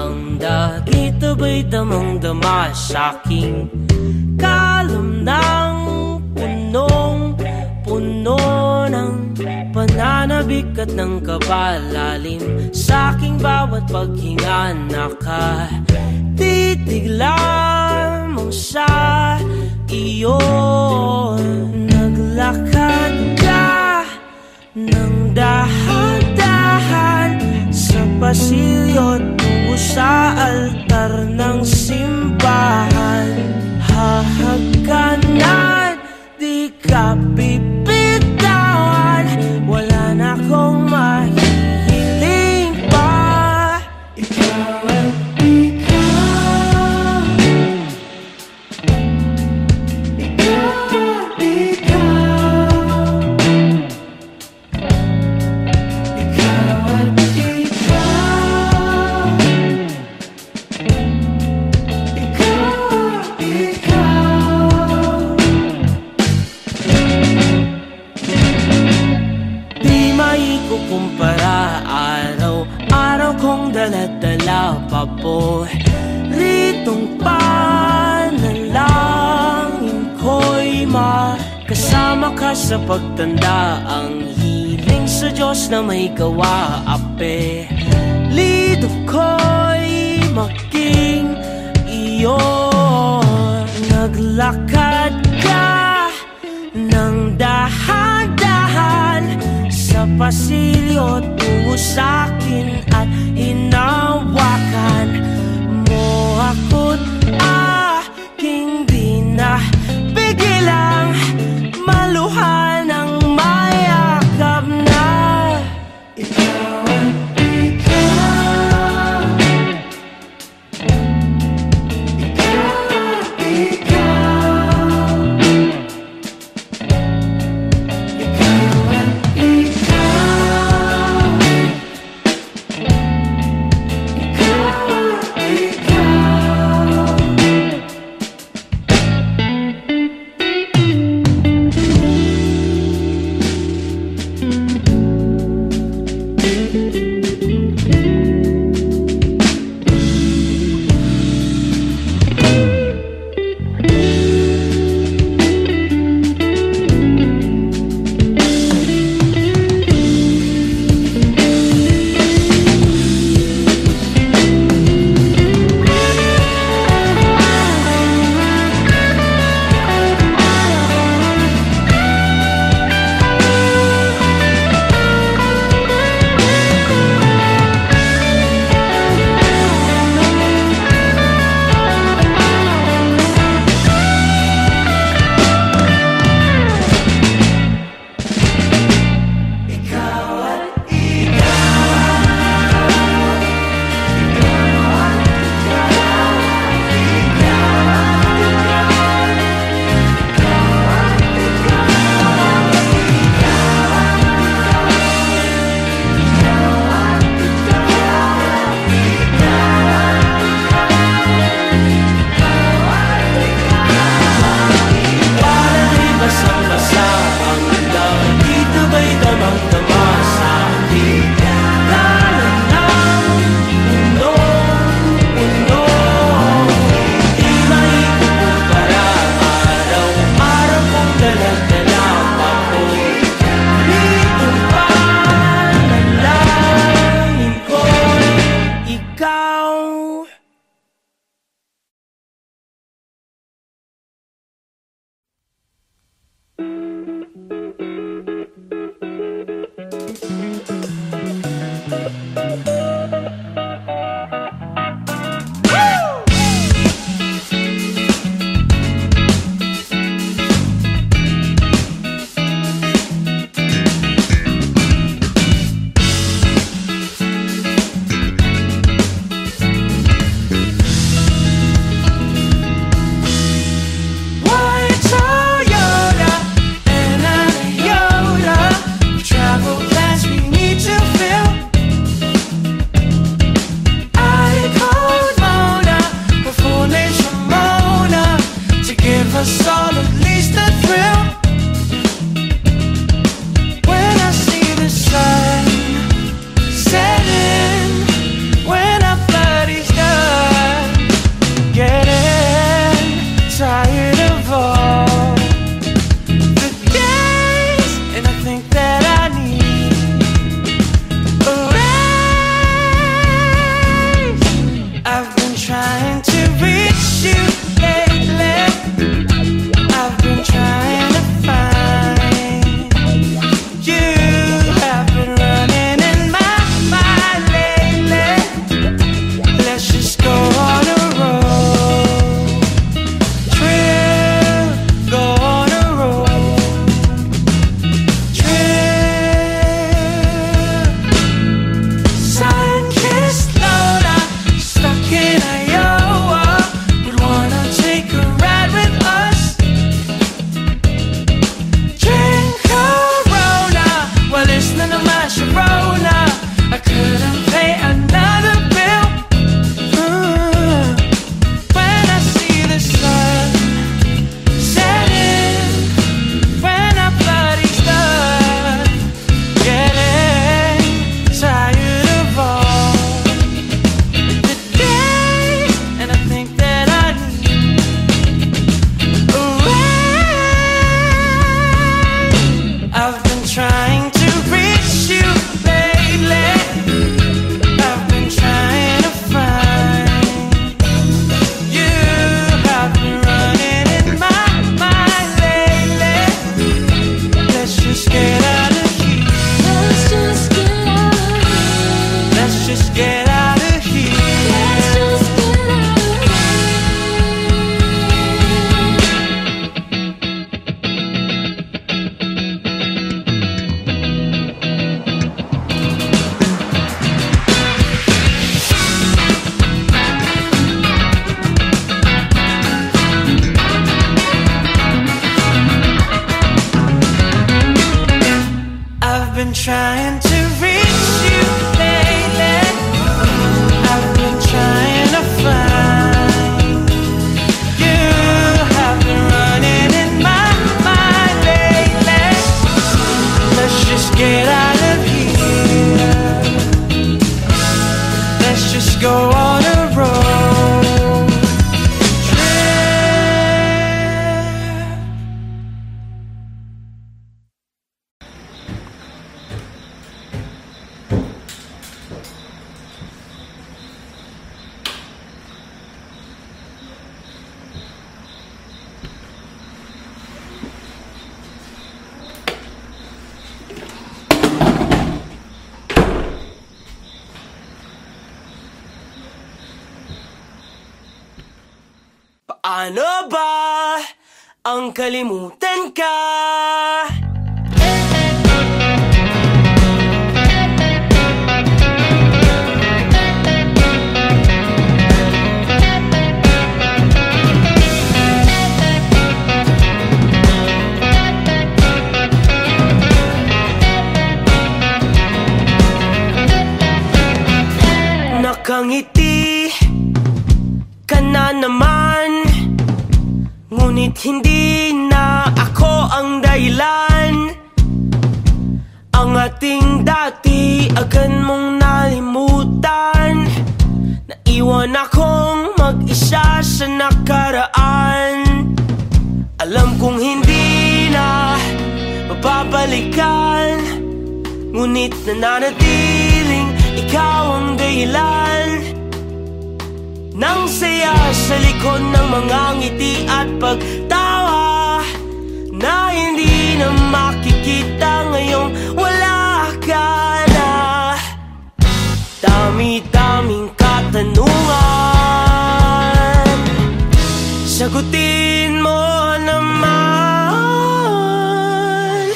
ang dagit aba'y damang-dama sa'king kalam ng punong-puno ng pananabik at ng kabalalim. Sa'king bawat paghinga nakatitig lamang sa iyo. Naglakad ka ng dahan-dahan sa pasilyo tungo sa altar ng simbahan. Hahagkanan, di ka bibitawan, wala na akong mahihiling pa. Ikaw at ikaw, ikaw at ikaw, ikaw at ikaw, ikaw at ikaw. Di maikukumpara, araw-araw kong dala-dala pa po ritong panalangin ko'y makasama ka sa pagtanda. Ang hiling sa Diyos na may gawa, apelido ko'y maging iyo. Naglakad ka ng dahan-dahan sa pasilyo tungo sa'kin at hinawakan mo ako't aking di na pigilang maluhan ng mayakap na. Ikaw at ikaw, ikaw at ikaw, ikaw at ikaw, ikaw trying to reach you lately. I've been trying to find you. Have been running in my mind lately. Let's just get out of here. Let's just go on a road trip. Paano ba ang kalimutan ka? Nakangiti ka na naman, ngunit hindi na ako ang dahilan. Ang ating dati agad mong nalimutan. Naiwan akong mag-isa sa nakaraan. Alam kong hindi na mababalikan, ngunit nananatiling ikaw ang dahilan nang saya sa likod ng mga ngiti at pagtawa na hindi na makikita ngayong wala ka na. Dami-daming katanungan, sagutin mo naman.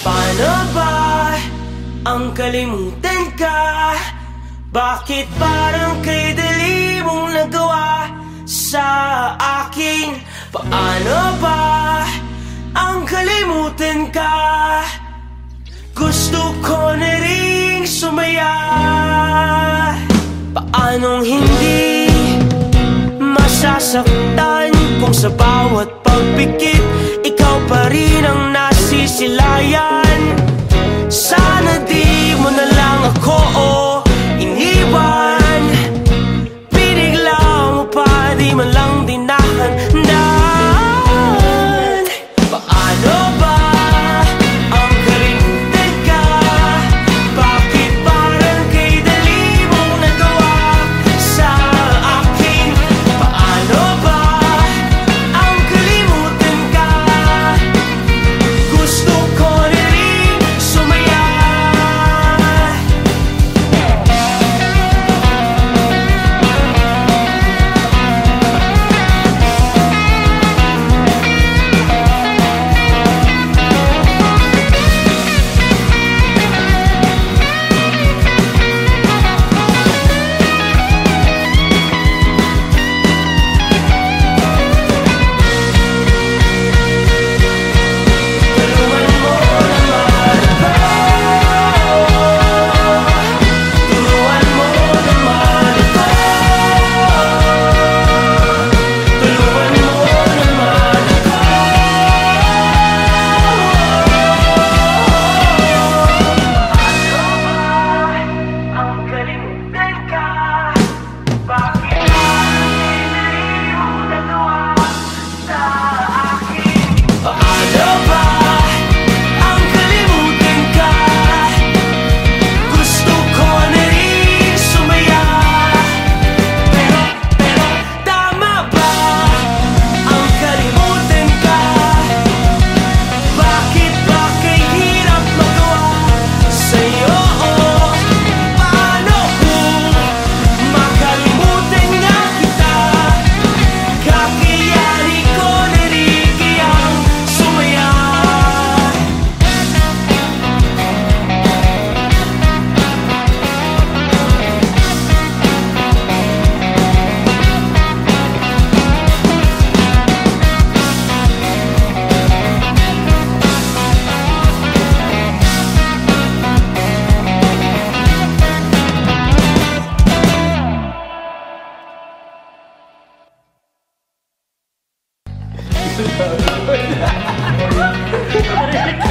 Paano ba ang kalimutan ka? Bakit parang kay dali mong nagawa sa akin? Paano ba ang kalimutan ka? Gusto ko na ring sumaya. Paanong hindi masasaktan kung sa bawat pagpikit ikaw pa rin ang nasisilayan? Sana di mo na lang ako iniwan. Pinigla mo pa, di man lang dinahandaan. Paano ba ang kalimutan ka? Bakit parang kay dali mong nagawa sa akin? Paano ba ang kalimutan ka? Gusto ko na rin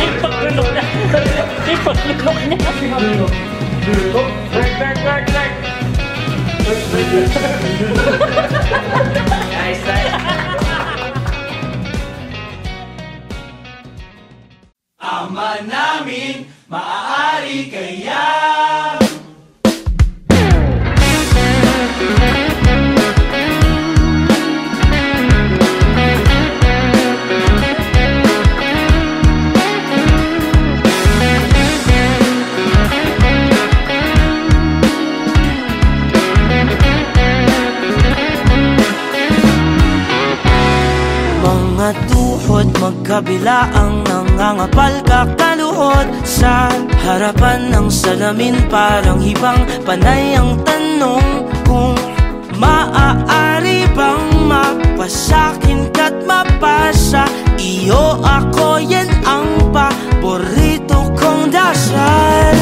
Ipaglunok niya. Ipaglunok niya. Work. Nice. Ama namin, maaari kaya mga tuhod magkabila ang nangangapal kakaluhod sa harapan ng salamin, parang hibang panay ang tanong kung maaari bang mapasakin ka't mapasa iyo ako, yan ang paborito kong dasal.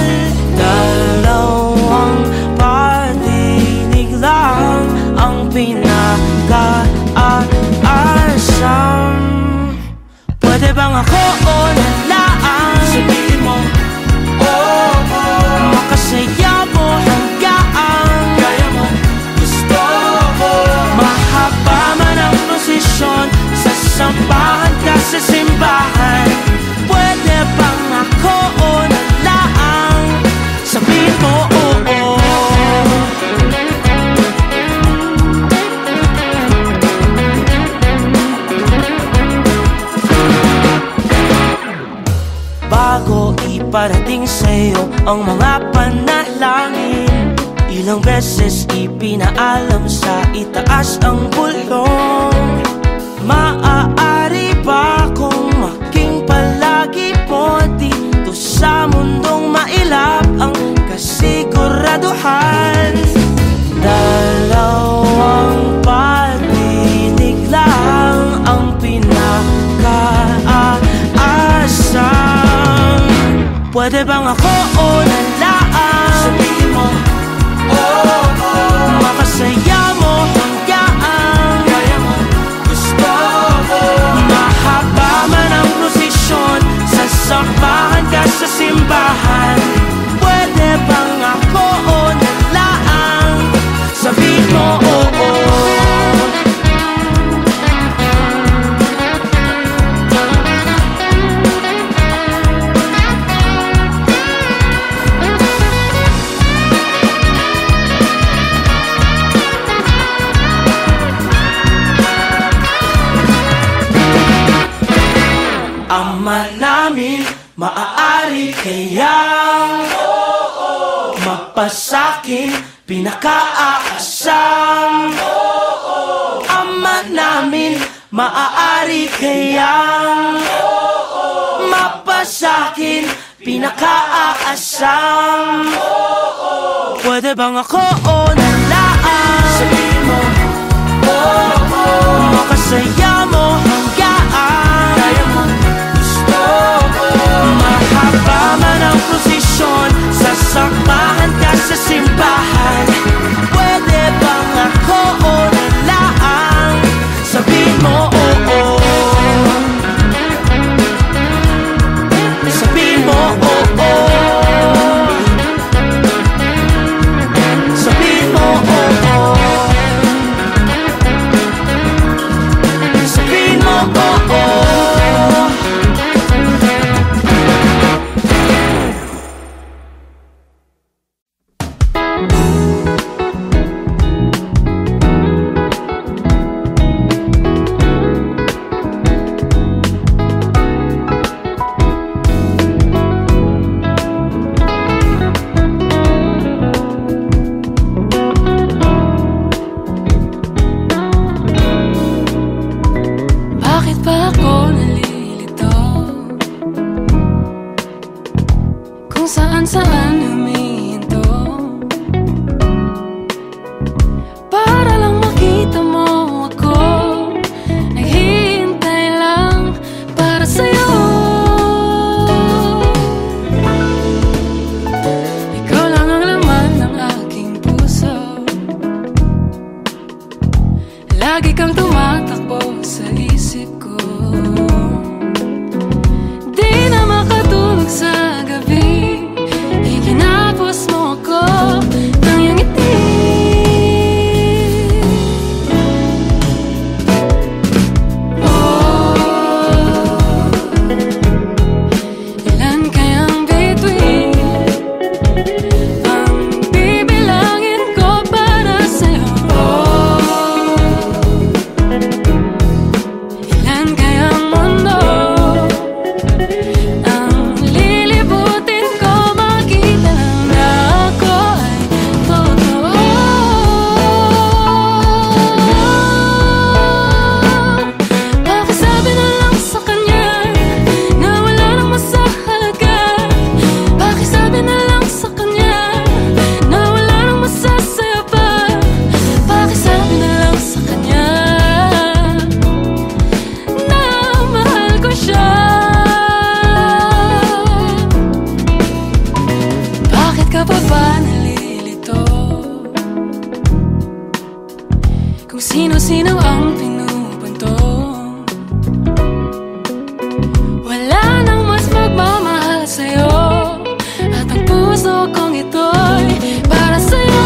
Dalawang patinig lang ang pinag-aasam. Pwede bang ako o nalaan? Sabihin mo, oh, makasaya mo hanggaan kaya mo, gusto mo. Mahaba man ang prosesyon, sasampahan ka sa simbahan. Pwede bang ako o nalaan? Sabihin mo, oo. Bago iparating sa'yo ang mga panalangin, ilang beses ipinaalam sa itaas ang bulong. Maaari ba kung maging palagi po dito sa mundong mailap ang kasiguraduhan? Dalawang patinig lang ang pinaka-asam. Pwede bang ako o nalaan? Sabihin mo, oh, makasaya mo hanggaan kaya mo, gusto mo. Mahaba man ang prosesyon, sasampahan ka sa simbahan. Pwede bang ako o nalaan? Sabihin mo, oo. Ama namin, maaari kayang mapasakin pinaka-aasam. Ama namin, maaari kayang mapasakin pinaka-aasam. Pwede bang ako o nalaan? Sabihin mo, oh, makasaya mo hanggaan kaya mo, gusto mo. Mahaba man ang prosesyon, sasakmahan ka sa simbahan. Pwede bang ako o nalaan? Sabihin mo, oo. Sabihin mo, oo. Sabihin mo, oo. Sabihin mo, oo. Bakit ba ako nalilito? Kung saan-saan humihinto para lang makita mo ako. Naghihintay lang para sa'yo. Ikaw lang ang laman ng aking puso. Lagi kang tumatakbo sa isip ko. sino-sino ang pinupuntong. Wala nang mas magmamahal sa'yo, at ang puso kong ito'y para sa'yo.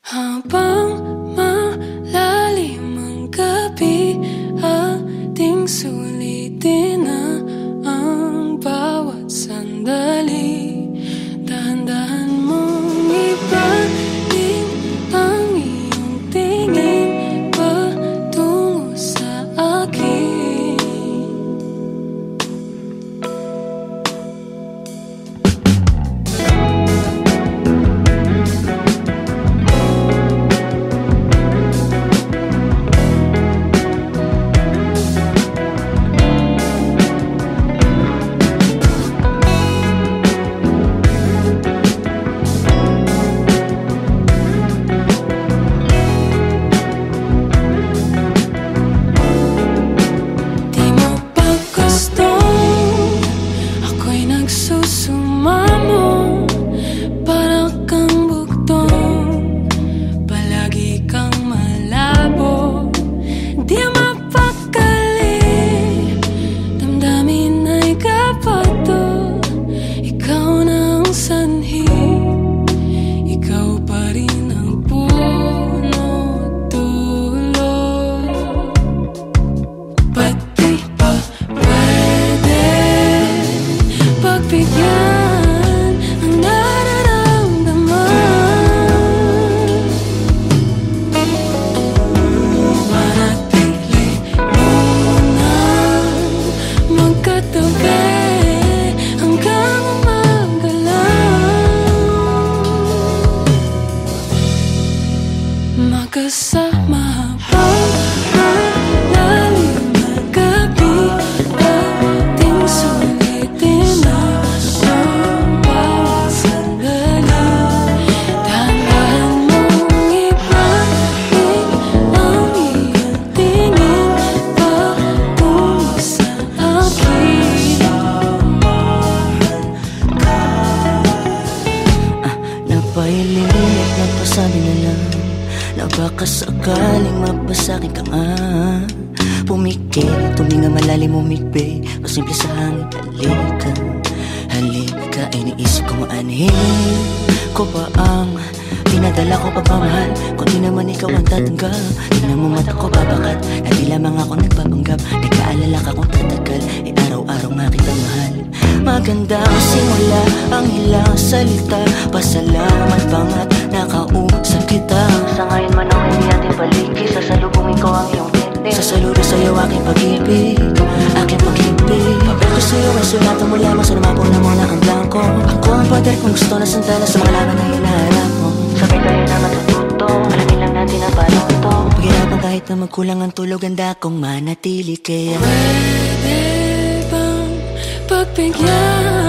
Habang malalim ang gabi, ating sulitin na ang bawat sandali. Dahan-dahan mong ibalik ang iyong tingin patungo sa akin. Magkasama habang malalim ang gabi, ating sulitin na ang bawat sandali. Dahan-dahan mong ibalik ang iyong tingin patungo sa akin. Napailing, napasabi na lang na baka sakaling mapasakin ka nga. Pumikit, tuminga malalim, umikbay, pasimple sa hangin. Halika, halika, iniisip ko maanhin ko pa ang dinadala ko pagmamahal. Kung di naman ikaw ang tatanggap, tingnan mo mata ko babakat. Na di lamang ako nagpapanggap, nagkaalala ka kung tatagal. E araw-araw nga kita mahal. Maganda ang simula, ang ilang salita. Pasalamat pangat nakausap kita. Sa ngayon man ang hindi ating paligid, sasalubungin ko ang iyong tinig. Sasaludo sa'yo aking pag-ibig, aking pag-ibig. Papel ko sa'yo ay sulatan mo lamang sa namapong na muna ang blanco. Ako ang pader kung gusto na sandala sa mga laban na hinaharap mo. Sabay tayo na matututo, alamin lang natin ang paano to. Paghirapan kahit na magkulang ang tulog, ganda kong manatili kaya pwede bang pagbigyan